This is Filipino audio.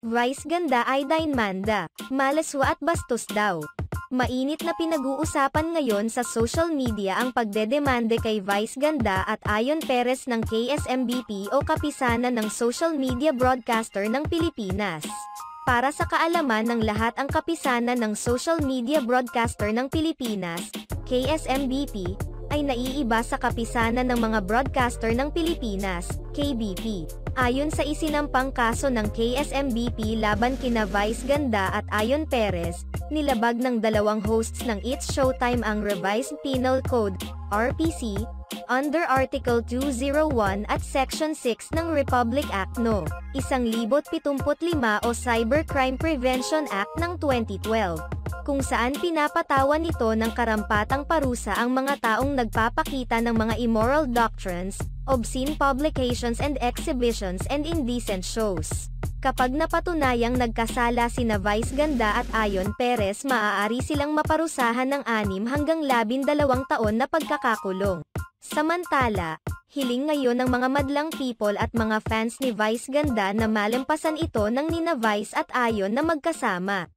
Vice ganda ay Manda, malaswa at bastos daw. Mainit na pinag-uusapan ngayon sa social media ang pagdedemande kay Vice Ganda at Ayon Perez ng KSMBP o kapisanan ng social media broadcaster ng Pilipinas. Para sa kaalaman ng lahat, ang kapisanan ng social media broadcaster ng Pilipinas, KSMBP, ay naiiba sa kapisanan ng mga broadcaster ng Pilipinas, KBP. Ayon sa isinampang kaso ng KSMBP laban kina Vice Ganda at Ayon Perez, nilabag ng dalawang hosts ng It's Showtime ang Revised Penal Code, RPC, under Article 201 at Section 6 ng Republic Act No. 1075 o Cybercrime Prevention Act ng 2012, kung saan pinapatawan ito ng karampatang parusa ang mga taong nagpapakita ng mga immoral doctrines, obscene publications and exhibitions and indecent shows. Kapag napatunayang nagkasala sina Vice Ganda at Ayon Perez, maaari silang maparusahan ng 6 hanggang 12 taon na pagkakakulong. Samantala, hiling ngayon ng mga madlang people at mga fans ni Vice Ganda na malampasan ito ng nina Vice at Ayon na magkasama.